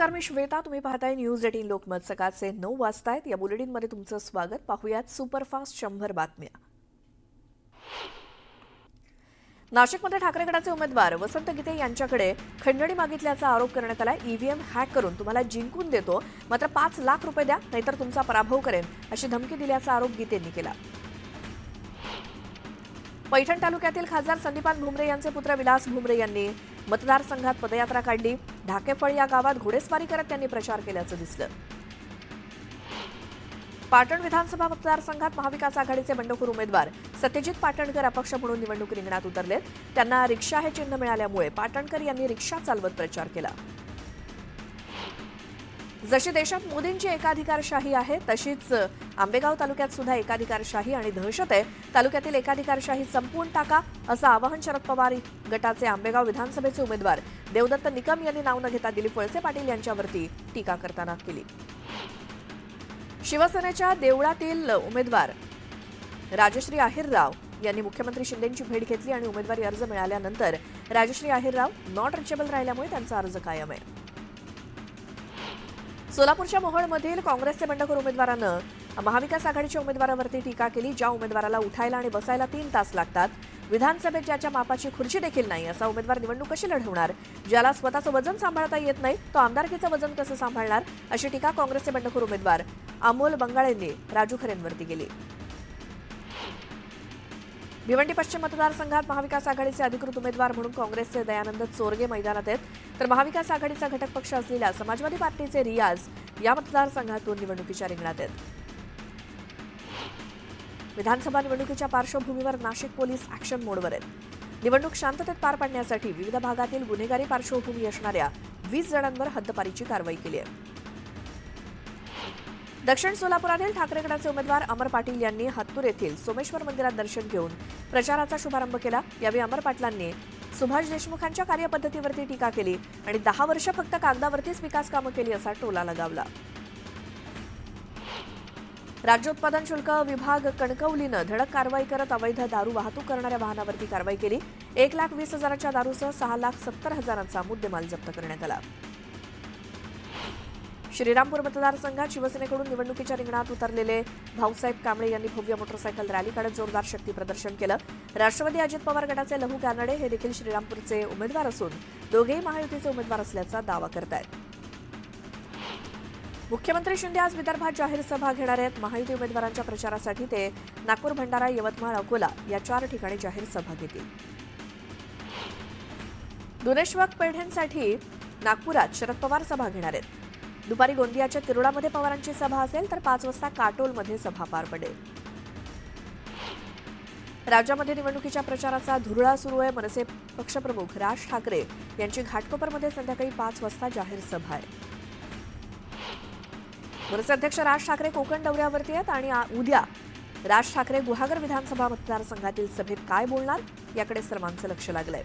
नमस्कार, मी श्वेता. तुम्ही पाहताय न्यूज 18 लोकमत. सकाळचे 9 वाजतायत. या बुलेटिनमध्ये तुमचं स्वागत. पाहूयात सुपरफास्ट 100 बातम्या. नाशिकमध्ये ठाकरे गटाचे उमेदवार वसंत गीते यांच्याकडे खंडणी मागितल्याचा आरोप करण्यात आला. ईव्हीएम हॅक करून तुम्हाला जिंकून देतो, मात्र 5 लाख रुपये द्या, नाहीतर तुमचा पराभव करेन, अशी धमकी दिल्याचा आरोप गीतेंनी केला. पैठण तालुक्यातील खासदार संदीपान भुमरे यांचे पुत्र विलास भुमरे यांनी मतदारसंघात पदयात्रा काढली. ढाकेफळ या गावात घोडेस्वारी करत त्यांनी प्रचार केल्याचं दिसलं. पाटण विधानसभा मतदारसंघात महाविकास आघाडीचे बंडखोर उमेदवार सत्यजित पाटणकर अपक्ष म्हणून निवडणूक रिंगणात उतरलेत. त्यांना रिक्षा हे चिन्ह मिळाल्यामुळे पाटणकर यांनी रिक्षा चालवत प्रचार केला. जशी देशात मोदींची एकाधिकारशाही आहे, तशीच आंबेगाव तालुक्यात सुद्धा एकाधिकारशाही आणि दहशत आहे. तालुक्यातील एकाधिकारशाही संपवून टाका, असं आवाहन शरद पवार गटाचे आंबेगाव विधानसभेचे उमेदवार देवदत्त निकम यांनी नाव न घेता दिलीप वळसे पाटील यांच्यावरती टीका करताना केली. शिवसेनेच्या देवळातील उमेदवार राजश्री आहिरराव यांनी मुख्यमंत्री शिंदेंची भेट घेतली आणि उमेदवारी अर्ज मिळाल्यानंतर राजश्री आहिरराव नॉट रिचेबल राहिल्यामुळे त्यांचा अर्ज कायम आहे. सोलापूरच्या मोहोळमधील काँग्रेसचे बंडखोर उमेदवारानं महाविकास आघाडीच्या उमेदवारावरती टीका केली. ज्या उमेदवाराला उठायला आणि बसायला 3 तास लागतात, विधानसभेत ज्याच्या मापाची खुर्ची देखील नाही, असा उमेदवार निवडणूक कशी लढवणार? ज्याला स्वतःचं वजन सांभाळता येत नाही, तो आमदारकीचं वजन कसं सांभाळणार? अशी टीका काँग्रेसचे बंडखोर उमेदवार अमोल बंगाळेंनी राजू खरेंवरती केली. भिवंडी पश्चिम मतदारसंघात महाविकास आघाडीचे अधिकृत उमेदवार म्हणून काँग्रेसचे दयानंद चोरगे मैदानात आहेत, तर महाविकास आघाडीचा घटक पक्ष असलेल्या समाजवादी पार्टीचे रियाज या मतदारसंघातून निवडणुकीच्या रिंगणात आहेत. विधानसभा निवडणुकीच्या पार्श्वभूमीवर नाशिक पोलीस ऍक्शन मोडवर आहेत. निवडणूक शांततेत पार पाडण्यासाठी विविध भागातील गुन्हेगारी पार्श्वभूमी असणाऱ्या 20 जणांवर हद्दपारीची कारवाई केली आहे. दक्षिण सोलापुरातील ठाकरे गटाचे उमेदवार अमर पाटील यांनी हत्तूर येथील सोमेश्वर मंदिरात दर्शन घेऊन प्रचाराचा शुभारंभ केला. यावेळी अमर पाटलांनी सुभाष देशमुखांच्या कार्यपद्धतीवरती टीका केली आणि 10 वर्ष फक्त कागदावरतीच विकास कामं केली असा टोला लगावला. राज्य उत्पादन शुल्क विभाग कणकवलीनं धडक कारवाई करत अवैध दारू वाहतूक करणाऱ्या वाहनावरती कारवाई केली. 1,20,000च्या दारूसह 6,70,000चा मुद्देमाल जप्त करण्यात आला. श्रीरामपूर मतदारसंघात शिवसेनेकडून निवडणुकीच्या रिंगणात उतरलेले भाऊसाहेब कांबळे यांनी भव्य मोटरसायकल रॅली काढत जोरदार शक्ती प्रदर्शन केलं. राष्ट्रवादी अजित पवार गटाचे लहू कानडे हे देखील श्रीरामपूरचे उमेदवार असून दोघेही महायुतीचे उमेदवार असल्याचा दावा करतायत. मुख्यमंत्री शिंदे आज विदर्भात जाहीर सभा घेणार आहेत. महायुती उमेदवारांच्या प्रचारासाठी ते नागपूर, भंडारा, यवतमाळ, अकोला या 4 ठिकाणी जाहीर सभा घेतील. दुनेश्वर पेढ्यांसाठी नागपुरात शरद पवार सभा घेणार आहेत. दुपारी गोंदियाच्या तिरोडामध्ये पवारांची सभा असेल, तर 5 वाजता काटोलमध्ये सभा पार पडेल. राज्यामध्ये निवडणुकीच्या प्रचाराचा धुरळा सुरू आहे. मनसे पक्षप्रमुख राज ठाकरे यांची घाटकोपरमध्ये संध्याकाळी 5 वाजता जाहीर सभा आहे. मनसे अध्यक्ष राज ठाकरे कोकण दौऱ्यावरती आहेत आणि उद्या राज ठाकरे गुहागर विधानसभा मतदारसंघातील सभेत काय बोलणार, याकडे सर्वांचं लक्ष लागलंय.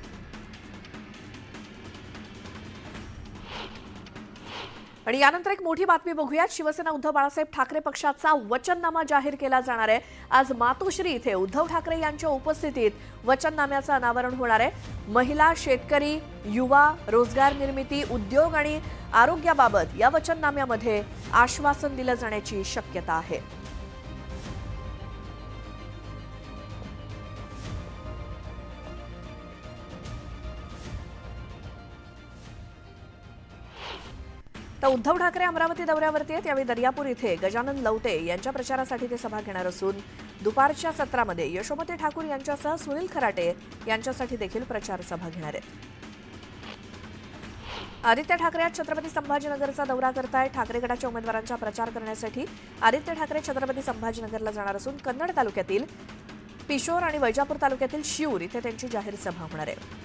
आणि यानंतर एक मोठी बातमी बघूयात. शिवसेना उद्धव बाळासाहेब ठाकरे पक्षाचा वचननामा जाहीर केला जाणार आहे. आज मातोश्री इथे उद्धव ठाकरे यांच्या उपस्थितीत वचननाम्याचं अनावरण होणार आहे. महिला, शेतकरी, युवा, रोजगार निर्मिती, उद्योग आणि आरोग्याबाबत या वचननाम्यामध्ये आश्वासन दिलं जाण्याची शक्यता आहे. तर उद्धव ठाकरे अमरावती दौऱ्यावरती आहेत. यावेळी दर्यापूर इथे गजानन लवटे यांच्या प्रचारासाठी ते सभा घेणार असून दुपारच्या सत्रामध्ये यशोमती ठाकूर यांच्यासह सुनील खराटे यांच्यासाठी देखील प्रचार सभा घेणार आहेत. आदित्य ठाकरे आज छत्रपती संभाजीनगरचा दौरा करतायत. ठाकरे गटाच्या उमेदवारांचा प्रचार करण्यासाठी आदित्य ठाकरे छत्रपती संभाजीनगरला जाणार असून कन्नड तालुक्यातील पिशोर आणि वैजापूर तालुक्यातील शिऊर इथे त्यांची जाहीर सभा होणार आहे.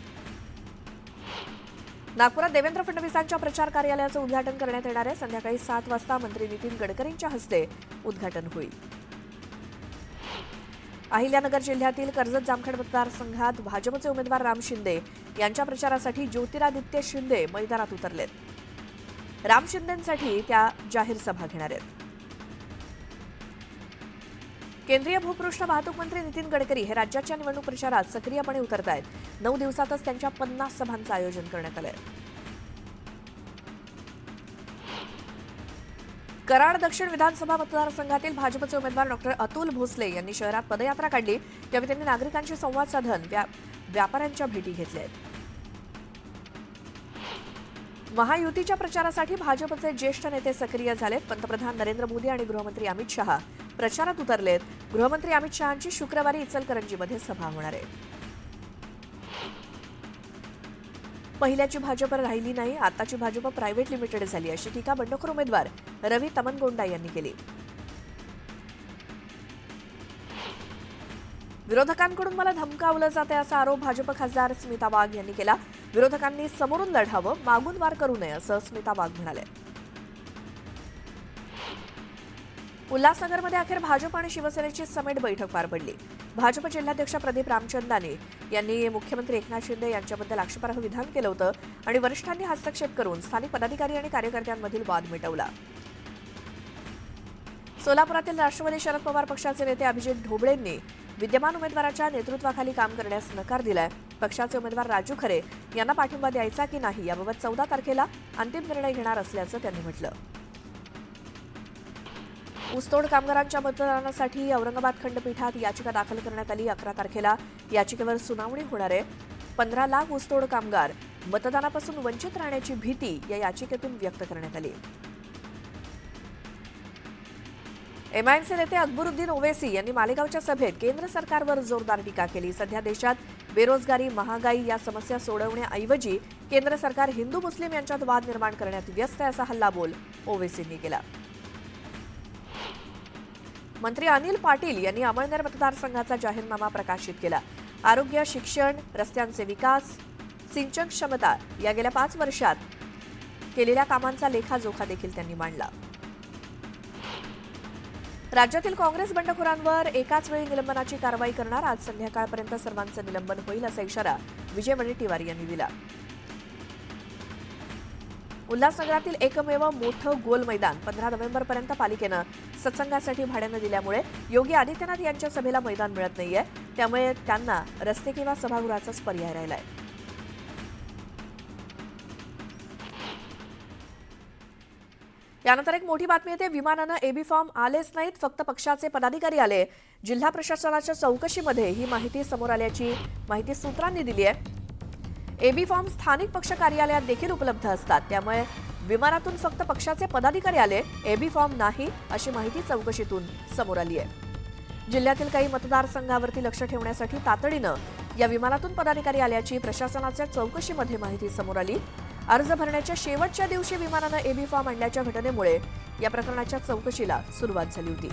नागपुरात देवेंद्र फडणवीसांच्या प्रचार कार्यालयाचं उद्घाटन करण्यात येणार आहे. संध्याकाळी 7 वाजता मंत्री नितीन गडकरींच्या हस्ते उद्घाटन होईल. अहिल्यानगर जिल्ह्यातील कर्जत जामखेड मतदारसंघात भाजपचे उमेदवार राम शिंदे यांच्या प्रचारासाठी ज्योतिरादित्य शिंदे मैदानात उतरलेत. राम शिंदेंसाठी त्या जाहीर सभा घेणार आहेत. केंद्रीय भूपृष्ठ वाहतूक मंत्री नितीन गडकरी हे राज्याच्या निवडणूक प्रचारात सक्रियपणे उतरत आहेत. 9 दिवसातच त्यांच्या 50 सभांचं आयोजन करण्यात आलंय. कराड दक्षिण विधानसभा मतदारसंघातील भाजपचे उमेदवार डॉक्टर अतुल भोसले यांनी शहरात पदयात्रा काढली। यावेळी त्यांनी नागरिकांशी संवाद साधून व्यापाऱ्यांच्या भेटी घेतल्या। महायुतीच्या प्रचारासाठी भाजपचे ज्येष्ठ नेते सक्रिय झालेत। पंतप्रधान नरेंद्र मोदी आणि गृहमंत्री अमित शहा प्रचारात उतरलेत। गृहमंत्री अमित शहांची शुक्रवारी इचलकरंजीमध्ये सभा होणार आहे। पहिल्याची भाजप राहिली नाही, आताची भाजप प्रायव्हेट लिमिटेड झाली, अशी टीका बंडखोर उमेदवार रवी तमनगोंडा यांनी केली। विरोधकांकडून मला धमकावलं जाते असा आरोप भाजप खासदार स्मिता वाघ यांनी केला। विरोधकांनी समोरून लढावं, मागून वार करू नये असं स्मिता वाघ म्हणाले। उल्हासनगरमध्ये अखेर भाजप आणि शिवसेनेची समेट बैठक पार पडली। भाजप जिल्हाध्यक्ष प्रदीप रामचंदानी यांनी मुख्यमंत्री एकनाथ शिंदे यांच्याबद्दल आक्षेपार्ह विधान केलं होतं आणि वरिष्ठांनी हस्तक्षेप करून स्थानिक पदाधिकारी आणि कार्यकर्त्यांमधील वाद मिटवला। सोलापुरातील राष्ट्रवादी शरद पवार पक्षाचे नेते अभिजित ढोबळेंनी विद्यमान उमेदवाराच्या नेतृत्वाखाली काम करण्यास नकार दिलाय। पक्षाचे उमेदवार राजू खरे यांना पाठिंबा द्यायचा की नाही याबाबत 14 तारखेला अंतिम निर्णय घेणार असल्याचं त्यांनी म्हटलं। ऊसतोड कामगारांच्या मतदानासाठी औरंगाबाद खंडपीठात याचिका दाखल करण्यात आली। 11 तारखेला याचिकेवर सुनावणी होणार आहे। 15 लाख ऊसतोड कामगार मतदानापासून वंचित राहण्याची भीती या याचिकेतून व्यक्त करण्यात आली। एमआयएमचे नेते अकबरुद्दीन ओवैसी यांनी मालेगावच्या सभेत केंद्र सरकारवर जोरदार टीका केली। सध्या देशात बेरोजगारी, महागाई या समस्या सोडवण्याऐवजी केंद्र सरकार हिंदू मुस्लिम यांच्यात वाद निर्माण करण्यात व्यस्त आहे असा हल्लाबोल ओवैसींनी केला। मंत्री अनिल पाटील यांनी अमळनेर मतदारसंघाचा जाहीरनामा प्रकाशित केला। आरोग्य, शिक्षण, रस्त्यांचे विकास, सिंचन क्षमता या गेल्या 5 वर्षात केलेल्या कामांचा लेखाजोखा देखील त्यांनी मांडला। राज्यातील काँग्रेस बंडखोरांवर एकाच वेळी निलंबनाची कारवाई करणार। आज संध्याकाळपर्यंत सर्वांचं निलंबन होईल असा इशारा विजय वडेट्टीवार यांनी दिला। उल्हासनगरातील एकमेव मोठं गोल मैदान 15 नोव्हेंबरपर्यंत पालिकेनं सत्संगासाठी भाड्यानं दिल्यामुळे योगी आदित्यनाथ यांच्या सभेला मैदान मिळत नाहीये। त्यामुळे त्यांना रस्ते किंवा सभागृहाचाच पर्याय राहिलाय। यानंतर एक मोठी बातमी येते। विमानानं एबी फॉर्म आलेच नाहीत, फक्त पक्षाचे पदाधिकारी आले। जिल्हा प्रशासनाच्या चौकशीमध्ये ही माहिती समोर आल्याची माहिती सूत्रांनी दिली आहे। एबी फॉर्म स्थानिक पक्ष कार्यालयात देखील उपलब्ध असतात, त्यामुळे विमानातून फक्त पक्षाचे पदाधिकारी आले, एबी फॉर्म नाही अशी माहिती चौकशीतून समोर आली आहे। जिल्ह्यातील काही मतदारसंघावरती लक्ष ठेवण्यासाठी तातडीनं या विमानातून पदाधिकारी आल्याची प्रशासनाच्या चौकशीमध्ये माहिती समोर आली। अर्ज भरण्याच्या शेवटच्या दिवशी विमानानं एबी फॉर्म आणल्याच्या घटनेमुळे या प्रकरणाच्या चौकशीला सुरुवात झाली होती।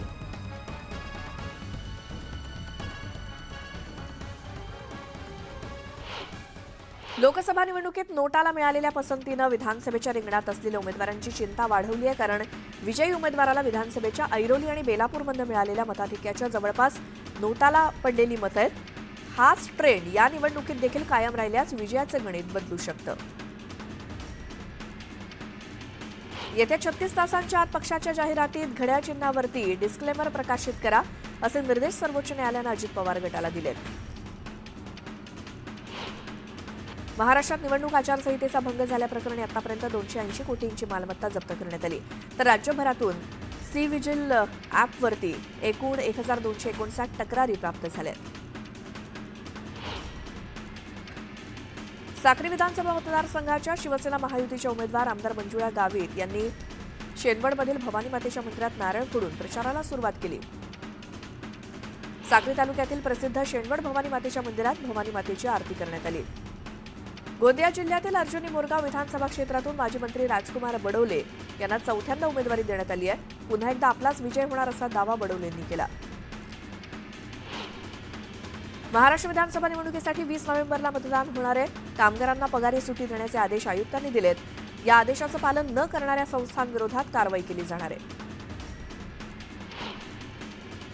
लोकसभा निवडणुकीत नोटाला मिळालेल्या पसंतीनं विधानसभेच्या रिंगणात असलेल्या उमेदवारांची चिंता वाढवली आहे, कारण विजयी उमेदवाराला विधानसभेच्या ऐरोली आणि बेलापूरमध्ये मिळालेल्या मताधिक्याच्या जवळपास नोटाला पडलेली मतं आहेत। हाच ट्रेंड या निवडणुकीत देखील कायम राहिल्यास विजयाचं गणित बदलू शकतं। येत्या 36 तासांच्या आत पक्षाच्या जाहिरातीत घड्याळ चिन्हावरती डिस्क्लेमर प्रकाशित करा असे निर्देश सर्वोच्च न्यायालयानं अजित पवार गटाला दिलेत। महाराष्ट्रात निवडणूक आचारसंहितेचा भंग झाल्याप्रकरणी आतापर्यंत 280 कोटींची मालमत्ता जप्त करण्यात आली, तर राज्यभरातून सी विजिल ॲपवरती एकूण 1259 तक्रारी प्राप्त झाल्या। साक्री विधानसभा मतदारसंघाच्या शिवसेना महायुतीच्या उमेदवार आमदार मंजुळा गावित यांनी शेनवडमधील भवानी मातेच्या मंदिरात नारळ फोडून प्रचाराला सुरुवात केली। साक्री तालुक्यातील प्रसिद्ध शेनवड भवानी मातेच्या मंदिरात भवानी मातेची आरती करण्यात आली। गोंदिया जिल्ह्यातील अर्जुनी मोरगाव विधानसभा क्षेत्रातून माजी मंत्री राजकुमार बडोले यांना 4थ्यांदा उमेदवारी देण्यात आली आहे। पुन्हा एकदा आपलाच विजय होणार असा दावा बडोलेंनी केला। महाराष्ट्र विधानसभा निवडणुकीसाठी 20 नोव्हेंबरला मतदान होणार आहे। कामगारांना पगारी सुट्टी देण्याचे आदेश आयुक्तांनी दिलेत। या आदेशाचं पालन न करणाऱ्या संस्थांविरोधात कारवाई केली जाणार आहे।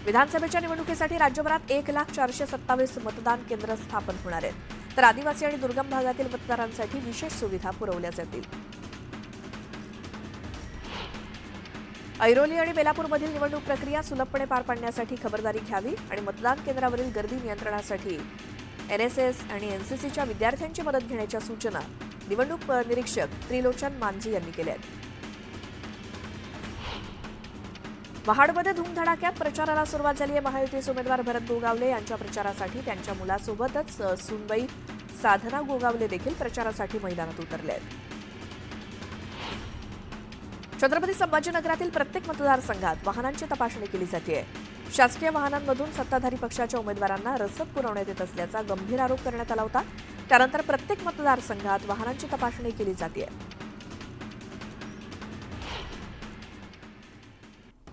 विधानसभेच्या निवडणुकीसाठी राज्यभरात 1,427 मतदान केंद्र स्थापन होणार आहेत, तर आदिवासी आणि दुर्गम भागातील मतदारांसाठी विशेष सुविधा पुरवल्या जातील। ऐरोली आणि बेलापूरमधील निवडणूक प्रक्रिया सुलभपणे पार पाडण्यासाठी खबरदारी घ्यावी आणि मतदान केंद्रावरील गर्दी नियंत्रणासाठी एनएसएस आणि एनसीसीच्या विद्यार्थ्यांची मदत घेण्याच्या सूचना निवडणूक निरीक्षक त्रिलोचन मांझी यांनी केल्या आहेत। महाडमध्ये धूमधडाक्यात प्रचाराला सुरुवात झाली आहे. महायुतीचे उमेदवार भरत गोगावले यांच्या प्रचारासाठी त्यांच्या मुलासोबतच सूनबाई साधना गोगावले देखील प्रचारासाठी मैदानात उतरले आहेत. छत्रपती संभाजीनगरातील प्रत्येक मतदारसंघात वाहनांची तपासणी केली जाते. शासकीय वाहनांमधून सत्ताधारी पक्षाच्या उमेदवारांना रसद पुरवण्यात येत असल्याचा गंभीर आरोप करण्यात आला होता. त्यानंतर प्रत्येक मतदारसंघात वाहनांची तपासणी केली जाते.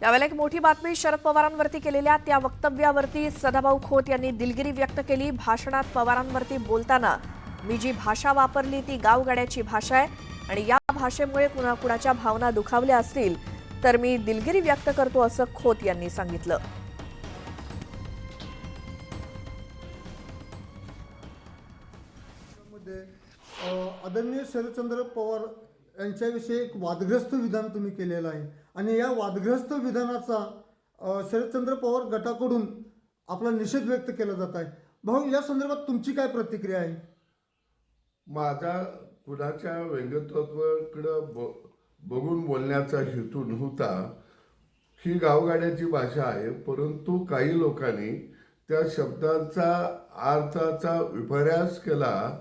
यावेळेला एक मोठी बातमी. शरद पवारांवरती केलेल्या त्या वक्तव्यावरती सदाभाऊ खोत यांनी दिलगिरी व्यक्त केली. भाषणात पवारांवरती बोलताना मी जी भाषा वापरली ती गावगाड्याची भाषा आहे आणि या भाषेमुळे कुणाच्या भावना दुखावल्या असतील तर मी दिलगिरी व्यक्त करतो असं खोत यांनी सांगितलं. आदरणीय शरदचंद्र पवार यांच्याविषयी एक वादग्रस्त विधान तुम्ही केलेलं आहे आणि या वादग्रस्त विधानाचा शरदचंद्र पवार गटाकडून आपला निषेध व्यक्त केला जात आहे. भाऊ, या संदर्भात तुमची काय प्रतिक्रिया आहे? माझा कुणाच्या व्यंगत्वाकडं बघून बोलण्याचा हेतू नव्हता. ही गावगाड्याची भाषा आहे, परंतु काही लोकांनी त्या शब्दांचा अर्थाचा विपर्यास केला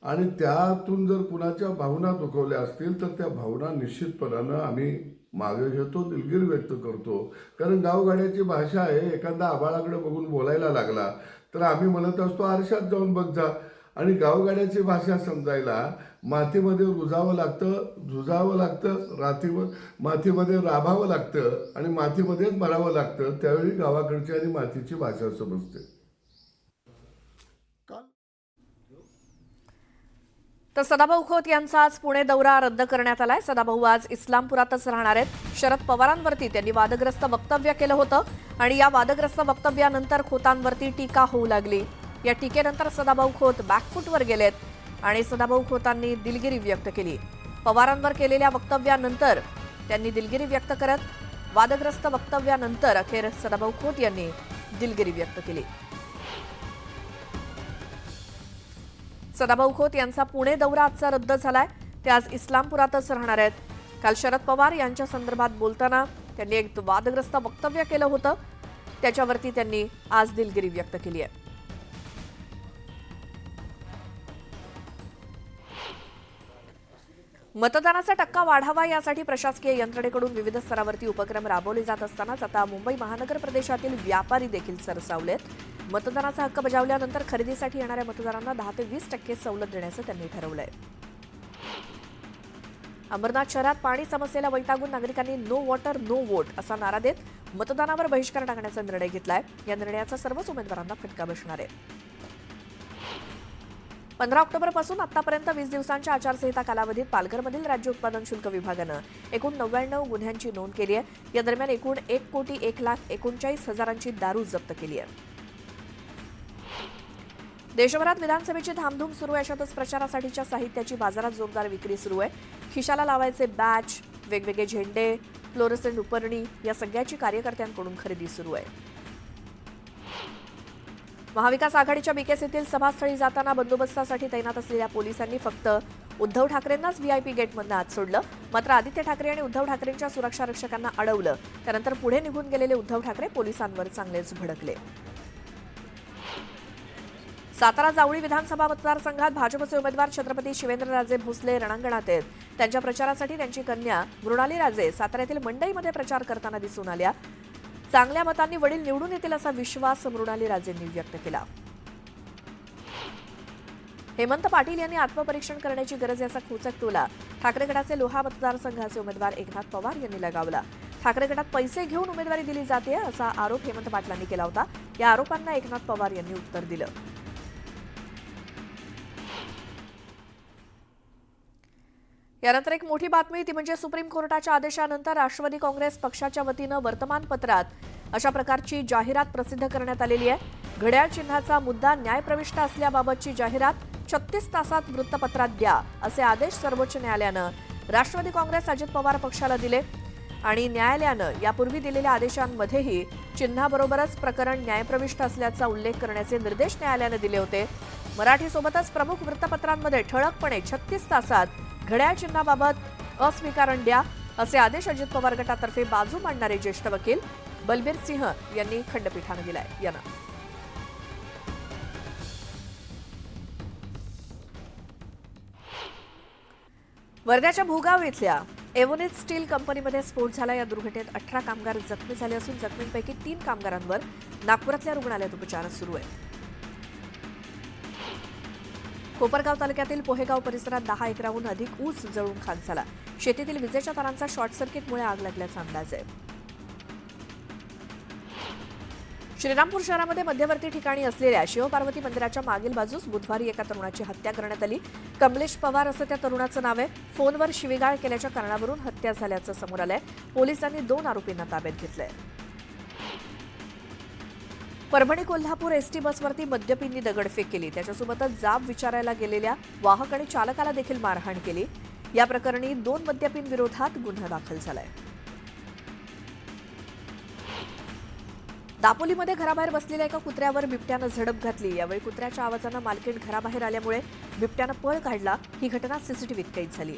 आणि त्यातून जर कुणाच्या भावना दुखवल्या असतील तर त्या भावना निश्चितपणानं आम्ही मागे घेतो, दिलगिरी व्यक्त करतो. कारण गावगाड्याची भाषा आहे. एखादा आबाळाकडे बघून बोलायला लागला तर आम्ही म्हणत असतो आरशात जाऊन बघ जा. आणि गावगाड्याची भाषा समजायला मातीमध्ये रुजावं लागतं, झुजावं लागतं, मातीमध्ये राबावं लागतं आणि मातीमध्येच मरावं लागतं. त्यावेळी गावाकडची आणि मातीची भाषा समजते. तर सदाभाऊ खोत यांचा आज पुणे दौरा रद्द करण्यात आलाय. सदाभाऊ आज इस्लामपुरातच राहणार आहेत. शरद पवारांवरती त्यांनी वादग्रस्त वक्तव्य केलं होतं आणि या वादग्रस्त वक्तव्यानंतर खोतांवरती टीका होऊ लागली. या टीकेनंतर सदाभाऊ खोत बॅकफूटवर गेलेत आणि सदाभाऊ खोतांनी दिलगिरी व्यक्त केली. पवारांवर केलेल्या वक्तव्यानंतर त्यांनी दिलगिरी व्यक्त करत वादग्रस्त वक्तव्यानंतर अखेर सदाभाऊ खोत यांनी दिलगिरी व्यक्त केली. सदाभाऊ खोत यांचा पुणे दौरा आजचा रद्द झालाय. ते आज इस्लामपुरातच राहणार आहेत. काल शरद पवार यांच्या संदर्भात बोलताना त्यांनी एक वादग्रस्त वक्तव्य केलं होतं, त्याच्यावरती त्यांनी आज दिलगिरी व्यक्त केली आहे. मतदानाचा टक्का वाढावा यासाठी प्रशासकीय यंत्रणेकडून विविध स्तरावरती उपक्रम राबवले जात असतानाच आता मुंबई महानगर प्रदेशातील व्यापारी देखील सरसावलेत. मतदानाचा हक्क बजावल्यानंतर खरेदीसाठी येणाऱ्या मतदारांना 10 ते 20% सवलत देण्याचं त्यांनी ठरवलंय. अंबरनाथ शहरात पाणी समस्येला वैतागून नागरिकांनी नो वॉटर नो वोट असा नारा देत मतदानावर बहिष्कार टाकण्याचा निर्णय घेतलाय. या निर्णयाचा सर्वच उमेदवारांना फटका बसणार आहे. 15 ऑक्टोबरपासून आतापर्यंत 20 दिवसांच्या आचारसंहिता कालावधीत पालघरमधील राज्य उत्पादन शुल्क विभागानं एकूण 99 गुन्ह्यांची नोंद केली आहे. या दरम्यान एकूण 1,01,39,000ची दारू जप्त केली आहे. देशभरात विधानसभेची धामधूम सुरू आहे. अशातच प्रचारासाठीच्या साहित्याची बाजारात जोरदार विक्री सुरू आहे. खिशाला लावायचे बॅच, वेगवेगळे झेंडे, फ्लोरोसेंट उपरणी या सगळ्याची कार्यकर्त्यांकडून खरेदी सुरू आहे. महाविकास आघाडीच्या बीकेसीतील सभास्थळी जाताना बंदोबस्तासाठी तैनात असलेल्या पोलिसांनी फक्त उद्धव ठाकरेंनाच व्हीआयपी गेटमधून आत सोडलं. मात्र आदित्य ठाकरे आणि उद्धव ठाकरेंच्या सुरक्षा रक्षकांना अडवलं. त्यानंतर पुढे निघून गेलेले उद्धव ठाकरे पोलिसांवर चांगलेच भडकले. सातारा जावळी विधानसभा मतदारसंघात भाजपचे उमेदवार छत्रपती शिवेंद्रराजे भोसले रणांगणात आहेत. त्यांच्या प्रचारासाठी त्यांची कन्या मृणाली राजे साताऱ्यातील मंडईमध्ये प्रचार करताना दिसून आल्या. चांगल्या मतांनी वडील निवडून येतील असा विश्वास मृणाली राजेंनी व्यक्त केला. हेमंत पाटील यांनी आत्मपरीक्षण करण्याची गरज याचा खोचक टोला ठाकरे गटाचे लोहा मतदारसंघाचे उमेदवार एकनाथ पवार यांनी लगावला. ठाकरे गटात पैसे घेऊन उमेदवारी दिली जाते असा आरोप हेमंत पाटलांनी केला होता. या आरोपांना एकनाथ पवार यांनी उत्तर दिलं. यानंतर एक मोठी बातमी ती म्हणजे सुप्रीम कोर्टाच्या आदेशानंतर राष्ट्रवादी काँग्रेस पक्षाच्या वतीनं वर्तमानपत्रात अशा प्रकारची जाहिरात प्रसिद्ध करण्यात आलेली आहे. घड्याळ चिन्हाचा मुद्दा न्यायप्रविष्ट असल्याबाबतची जाहिरात 36 तासात वृत्तपत्रात द्या असे आदेश सर्वोच्च न्यायालयानं राष्ट्रवादी काँग्रेस अजित पवार पक्षाला दिले आणि न्यायालयानं यापूर्वी दिलेल्या आदेशांमध्येही चिन्हाबरोबरच प्रकरण न्यायप्रविष्ट असल्याचा उल्लेख करण्याचे निर्देश न्यायालयानं दिले होते. मराठीसोबतच प्रमुख वृत्तपत्रांमध्ये ठळकपणे 36 तासात घड्याळ चिन्हाबाबत अस्वीकारण द्या असे आदेश अजित पवार गटातर्फे बाजू मांडणारे ज्येष्ठ वकील बलबीर सिंह यांनी खंडपीठानं दिलाय. यांना वर्ध्याच्या भूगाव इथल्या एव्होनिस स्टील कंपनीमध्ये स्फोट झाला. या दुर्घटनेत 18 कामगार जखमी झाले असून जखमींपैकी 3 कामगारांवर नागपुरातल्या रुग्णालयात उपचार सुरू आहेत. कोपरगाव तालुक्यातील पोहेगाव परिसरात 10 एकराहून अधिक ऊस जळून खाक झाला. शेतीतील विजेच्या तारांचा शॉर्ट सर्किटमुळे आग लागल्याचा अंदाज आहे. श्रीरामपूर शहरामध्ये मध्यवर्ती ठिकाणी असलेल्या शिवपार्वती मंदिराच्या मागील बाजूस बुधवारी एका तरुणाची हत्या करण्यात आली. कमलेश पवार असं त्या तरुणाचं नाव आहे. फोनवर शिवीगाळ केल्याच्या कारणावरून हत्या झाल्याचं समोर आलंय. पोलिसांनी 2 आरोपींना ताब्यात घेतलंय. परभणी कोल्हापूर एसटी बसवरती मद्यपींनी दगडफेक केली. त्याच्यासोबतच जाब विचारायला गेलेल्या वाहक आणि चालकाला देखील मारहाण केली. या प्रकरणी 2 मद्यपींविरोधात गुन्हा दाखल झालाय. दापोलीमध्ये घराबाहेर बसलेल्या एका कुत्र्यावर बिबट्यानं झडप घातली. यावेळी कुत्र्याच्या आवाजानं मालकीण घराबाहेर आल्यामुळे बिबट्यानं पळ काढला. ही घटना सीसीटीव्हीत कैद झाली.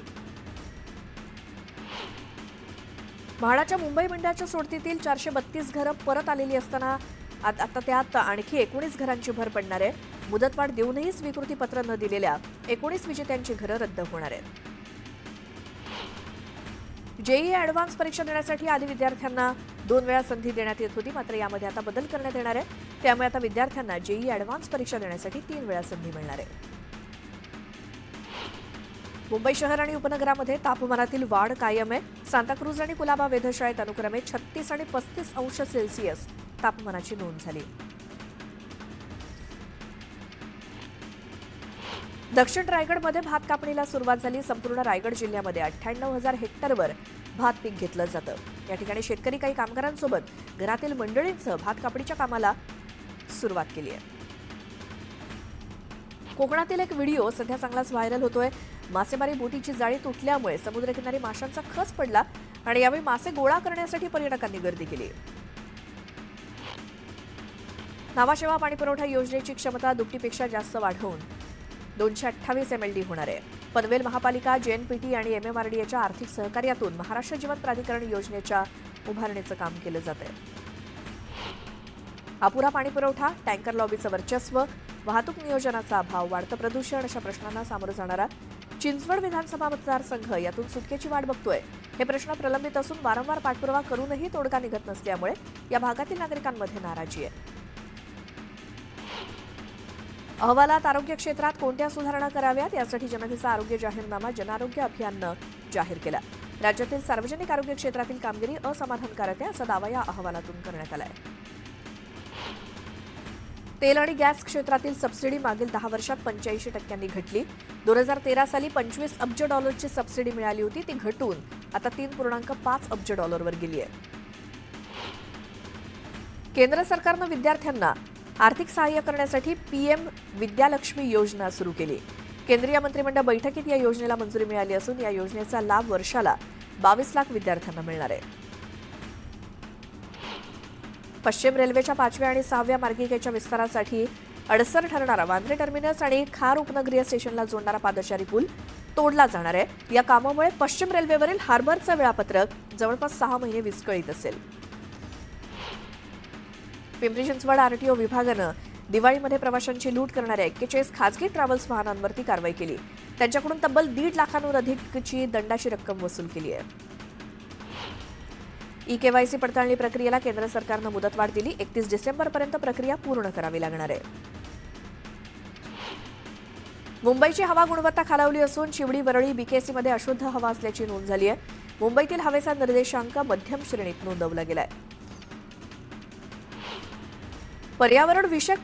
म्हाडाच्या मुंबई मंडळाच्या सोडतीतील 432 घरं परत आलेली असताना आता त्यात आणखी 19 घरांची भर पडणार आहे. मुदतवाढ देऊनही स्वीकृती पत्र न दिलेल्या 19 विजेत्यांची घरं रद्द होणार आहेत. जेईई ॲडव्हान्स परीक्षा देण्यासाठी आधी विद्यार्थ्यांना 2 वेळा संधी देण्यात येत होती. मात्र यामध्ये आता बदल करण्यात येणार आहे. त्यामुळे आता विद्यार्थ्यांना जेईई ॲडव्हान्स परीक्षा देण्यासाठी 3 वेळा संधी मिळणार आहे. मुंबई शहर आणि उपनगरामध्ये तापमानातील वाढ कायम आहे. सांताक्रूज आणि कुलाबा वेधशाळेत अनुक्रमे 36 आणि 35 अंश सेल्सिअस तापमानाची नोंद झाली. दक्षिण रायगडमध्ये भात कापणीला सुरुवात झाली. संपूर्ण रायगड जिल्ह्यामध्ये 98,000 हेक्टरवर भात पीक घेतलं जातं. या ठिकाणी शेतकरी काही कामगारांसोबत घरातील मंडळींसह भात कापणीच्या कामाला सुरुवात केली आहे. कोकणातील एक व्हिडिओ सध्या चांगलाच व्हायरल होतोय. मासेमारी बोटीची जाळी तुटल्यामुळे समुद्रकिनारी माशांचा खच पडला आणि यावेळी मासे गोळा करण्यासाठी पर्यटकांनी गर्दी केली. नावाशेवा पाणीपुरवठा योजनेची क्षमता दुपटीपेक्षा जास्त वाढवून 228 MLD होणार आहे. पनवेल महापालिका, JNPT आणि MMRDAच्या आर्थिक सहकार्यातून महाराष्ट्र जीवन प्राधिकरण योजनेच्या उभारणीचं काम केलं जात आहे. अपुरा पाणीपुरवठा, टँकर लॉबीचं वर्चस्व, वाहतूक नियोजनाचा अभाव, वाढतं प्रदूषण अशा प्रश्नांना सामोरं जाणारा चिंचवड विधानसभा मतदारसंघ यातून सुटकेची वाट बघतोय. हे प्रश्न प्रलंबित असून वारंवार पाठपुरावा करूनही तोडगा निघत नसल्यामुळे या भागातील नागरिकांमध्ये नाराजी आहे. अहवालात आरोग्य क्षेत्रात कोणत्या सुधारणा कराव्यात यासाठी जनतेचा आरोग्य जाहीरनामा जनआरोग्य अभियाननं जाहीर केला. राज्यातील सार्वजनिक आरोग्य क्षेत्रातील कामगिरी असमाधानकारक आहे असा दावा या अहवालातून करण्यात आलाय. तेल आणि गॅस क्षेत्रातील सबसिडी मागील 10 वर्षात 85% घटली. 2013 साली $25 अब्ज सबसिडी मिळाली होती. ती घटून आता $3.5 अब्ज वर गेली आहे. केंद्र सरकारनं विद्यार्थ्यांना आर्थिक सहाय्य करण्यासाठी PM विद्यालक्ष्मी योजना सुरू केली. केंद्रीय मंत्रिमंडळ बैठकीत या योजनेला मंजुरी मिळाली असून या योजनेचा लाभ वर्षाला 22 लाख विद्यार्थ्यांना मिळणार आहे. पश्चिम रेल्वेच्या 5व्या आणि 6व्या मार्गिकेच्या विस्तारासाठी अडसर ठरणारा वांद्रे टर्मिनस आणि खार उपनगरीय स्टेशनला जोडणारा पादचारी पूल तोडला जाणार आहे. या कामामुळे पश्चिम रेल्वेवरील हार्बरचं वेळापत्रक जवळपास 6 महिने विस्कळीत असेल. पिंपरी चिंचवड RTO विभागानं दिवाळीमध्ये प्रवाशांची लूट करणाऱ्या 41 खासगी ट्रॅव्हल्स वाहनांवरती कारवाई केली. त्यांच्याकडून तब्बल 1.5 लाखांहून अधिकची दंडाची रक्कम वसूल केली आहे. EKYC पडताळणी प्रक्रियेला केंद्र सरकारनं मुदतवाढ दिली. 31 डिसेंबरपर्यंत प्रक्रिया पूर्ण करावी लागणार आहे. मुंबईची हवा गुणवत्ता खालावली असून चिवडी, वरळी, BKC मध्ये अशुद्ध हवा असल्याची नोंद झाली आहे. मुंबईतील हवेचा निर्देशांक मध्यम श्रेणीत नोंदवला गेलाय. पर्यावरण विषयक